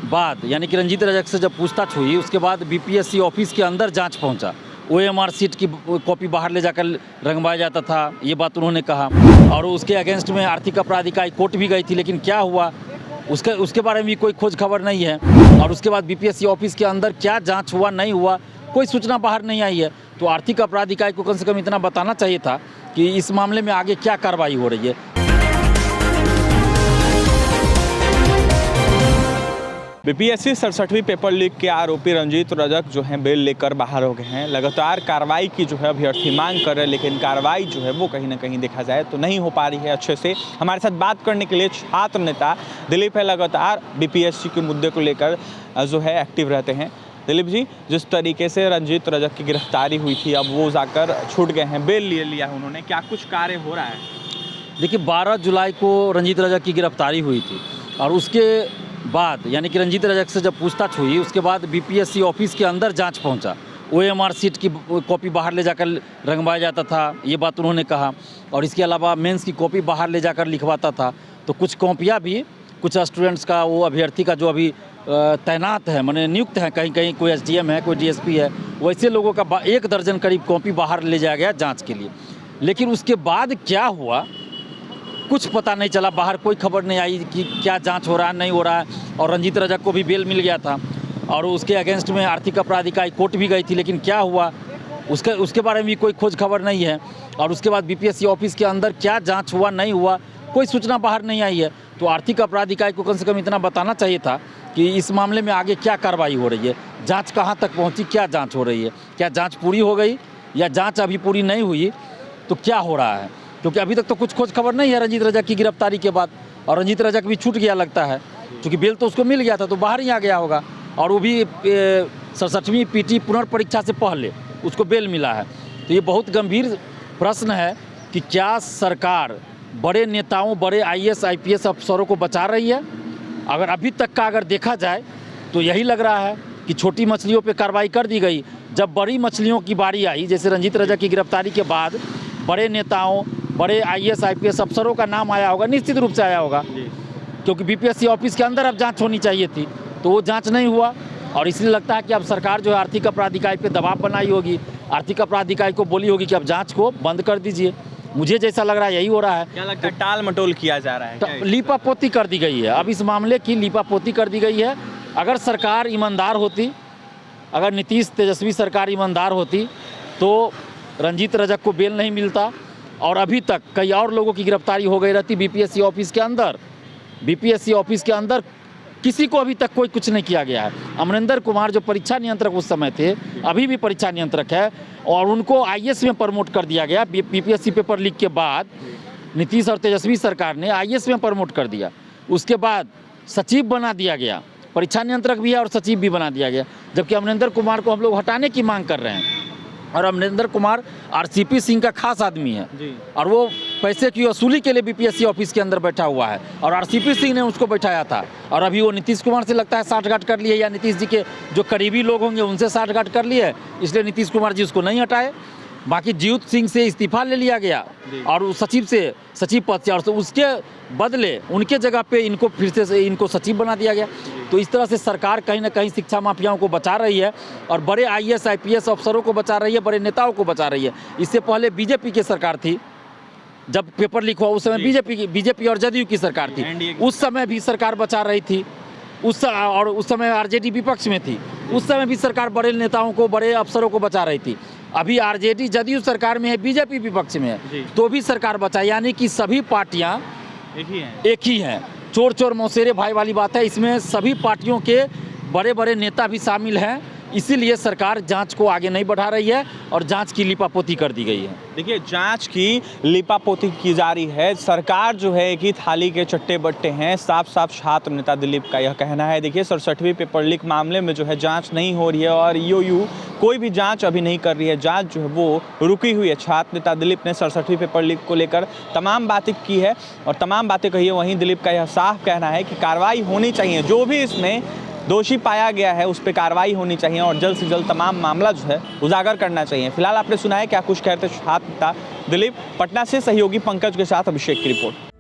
बाद यानी कि रंजीत रजक से जब पूछताछ हुई उसके बाद बीपीएससी ऑफिस के अंदर जांच पहुंचा। ओएमआर सीट की कॉपी बाहर ले जाकर रंगवाया जाता था, ये बात उन्होंने कहा। और उसके अगेंस्ट में आर्थिक अपराध इकाई कोर्ट भी गई थी, लेकिन क्या हुआ उसके बारे में भी कोई खोज खबर नहीं है। और उसके बाद बीपीएससी ऑफिस के अंदर क्या जांच हुआ नहीं हुआ कोई सूचना बाहर नहीं आई है। तो आर्थिक अपराध इकाई को कम से कम इतना बताना चाहिए था कि इस मामले में आगे क्या कार्रवाई हो रही है। बीपीएससी 67वीं पेपर लीक के आरोपी रंजीत रजक जो हैं बेल लेकर बाहर हो गए हैं। लगातार कार्रवाई की जो है अभ्यर्थी मांग कर रहे हैं, लेकिन कार्रवाई जो है वो कहीं ना कहीं देखा जाए तो नहीं हो पा रही है अच्छे से। हमारे साथ बात करने के लिए छात्र नेता दिलीप है, लगातार बीपीएससी के मुद्दे को लेकर जो है एक्टिव रहते हैं। दिलीप जी, जिस तरीके से रंजीत रजक की गिरफ्तारी हुई थी, अब वो जाकर छूट गए हैं, बेल लिया है उन्होंने, क्या कुछ कार्य हो रहा है? देखिए, 12 जुलाई को रंजीत रजक की गिरफ्तारी हुई थी और उसके बाद यानी कि रंजीत रजक से जब पूछताछ हुई उसके बाद बीपीएससी ऑफिस के अंदर जांच पहुंचा। ओएमआर सीट की कॉपी बाहर ले जाकर रंगवाया जाता था, ये बात उन्होंने कहा। और इसके अलावा मेंस की कॉपी बाहर ले जाकर लिखवाता था। तो कुछ कॉपियाँ भी कुछ स्टूडेंट्स का, वो अभ्यर्थी का जो अभी तैनात है, माने नियुक्त है, कहीं कहीं कोई एसडीएम है, कोई डीएसपी है, वैसे लोगों का 1 दर्जन करीब कॉपी बाहर ले जाया गया जाँच के लिए। लेकिन उसके बाद क्या हुआ कुछ पता नहीं चला, बाहर कोई खबर नहीं आई कि क्या जांच हो रहा है नहीं हो रहा है। और रंजीत रजक को भी बेल मिल गया था और उसके अगेंस्ट में आर्थिक अपराध इकाई कोर्ट भी गई थी, लेकिन क्या हुआ उसके बारे में भी कोई खोज खबर नहीं है। और उसके बाद बीपीएससी ऑफिस के अंदर क्या जांच हुआ नहीं हुआ कोई सूचना बाहर नहीं आई है। तो आर्थिक अपराध इकाई को कम से कम इतना बताना चाहिए था कि इस मामले में आगे क्या कार्रवाई हो रही है, जाँच कहाँ तक पहुँची, क्या जाँच हो रही है, क्या जाँच पूरी हो गई या जाँच अभी पूरी नहीं हुई, तो क्या हो रहा है। क्योंकि अभी तक तो कुछ खोज खबर नहीं है रंजीत रजक की गिरफ्तारी के बाद। और रंजीत रजक भी छूट गया लगता है, क्योंकि बेल तो उसको मिल गया था तो बाहर ही आ गया होगा। और वो भी 67वीं पीटी पुनर्परीक्षा से पहले उसको बेल मिला है। तो ये बहुत गंभीर प्रश्न है कि क्या सरकार बड़े नेताओं, बड़े आईएएस आईपीएस अफसरों को बचा रही है। अगर अभी तक का अगर देखा जाए तो यही लग रहा है कि छोटी मछलियों पर कार्रवाई कर दी गई। जब बड़ी मछलियों की बारी आई, जैसे रंजीत रजक की गिरफ्तारी के बाद बड़े नेताओं, बड़े आईएएस आईपीएस अफसरों का नाम आया होगा, निश्चित रूप से आया होगा, क्योंकि बीपीएससी ऑफिस के अंदर अब जांच होनी चाहिए थी, तो वो जांच नहीं हुआ। और इसलिए लगता है कि अब सरकार जो है आर्थिक अपराध इकाई पे दबाव बनाई होगी, आर्थिक अपराध इकाई को बोली होगी कि अब जांच को बंद कर दीजिए। मुझे जैसा लग रहा है यही हो रहा है। क्या लगता है टाल मटोल किया जा रहा है? लीपापोती कर दी गई है, अब इस मामले की लीपापोती कर दी गई है। अगर सरकार ईमानदार होती, अगर नीतीश तेजस्वी सरकार ईमानदार होती तो रंजीत रजक को बेल नहीं मिलता और अभी तक कई और लोगों की गिरफ्तारी हो गई रहती बीपीएससी ऑफिस के अंदर। बीपीएससी ऑफिस के अंदर किसी को अभी तक कोई कुछ नहीं किया गया है। अमरिंदर कुमार जो परीक्षा नियंत्रक उस समय थे, अभी भी परीक्षा नियंत्रक है, और उनको आईएएस में प्रमोट कर दिया गया। बीपीएससी पेपर लीक के बाद नीतीश और तेजस्वी सरकार ने आईएएस में प्रमोट कर दिया। उसके बाद सचिव बना दिया गया, परीक्षा नियंत्रक भी है और सचिव भी बना दिया गया। जबकि अमरिंदर कुमार को हम लोग हटाने की मांग कर रहे हैं। और अमरिंदर कुमार आरसीपी सिंह का खास आदमी है और वो पैसे की वसूली के लिए बीपीएससी ऑफिस के अंदर बैठा हुआ है और आरसीपी सिंह ने उसको बैठाया था। और अभी वो नीतीश कुमार से लगता है साठगांठ कर लिए, या नीतीश जी के जो करीबी लोग होंगे उनसे साठगांठ कर लिए, इसलिए नीतीश कुमार जी उसको नहीं हटाए। बाकी जीत सिंह से इस्तीफा ले लिया गया और सचिव पद से, और उसके बदले उनके जगह पे इनको फिर से इनको सचिव बना दिया गया। तो इस तरह से सरकार कहीं ना कहीं शिक्षा माफियाओं को बचा रही है और बड़े आईएएस आईपीएस अफसरों को बचा रही है, बड़े नेताओं को बचा रही है। इससे पहले बीजेपी की सरकार थी, जब पेपर लीक हुआ उस समय बीजेपी और जदयू की सरकार थी, उस समय भी सरकार बचा रही थी। उस समय आरजेडी विपक्ष में थी, उस समय भी सरकार बड़े नेताओं को, बड़े अफसरों को बचा रही थी। अभी आरजेडी जदयू सरकार में है, बीजेपी विपक्ष में है, तो भी सरकार बचा। यानी कि सभी पार्टियां एक ही हैं। चोर चोर मौसेरे भाई वाली बात है। इसमें सभी पार्टियों के बड़े बड़े नेता भी शामिल हैं। इसीलिए सरकार जांच को आगे नहीं बढ़ा रही है और जांच की लीपापोती कर दी गई है। देखिए, जांच की लीपापोती की जा रही है। सरकार जो है कि थाली के चट्टे बट्टे हैं, साफ साफ छात्र नेता दिलीप का यह कहना है। देखिए, 67वीं पेपर लीक मामले में जो है जांच नहीं हो रही है और ईओयू कोई भी जांच अभी नहीं कर रही है। जांच जो है वो रुकी हुई है। छात्र नेता दिलीप ने 67वीं पेपर लीक को लेकर तमाम बातें की है और तमाम बातें कही है। वहीं दिलीप का यह साफ कहना है कि कार्रवाई होनी चाहिए, जो भी इसमें दोषी पाया गया है उस पर कार्रवाई होनी चाहिए और जल्द से जल्द तमाम मामला जो है उजागर करना चाहिए। फिलहाल आपने सुना है क्या कुछ कहते छात्र नेता दिलीप। पटना से सहयोगी पंकज के साथ अभिषेक की रिपोर्ट।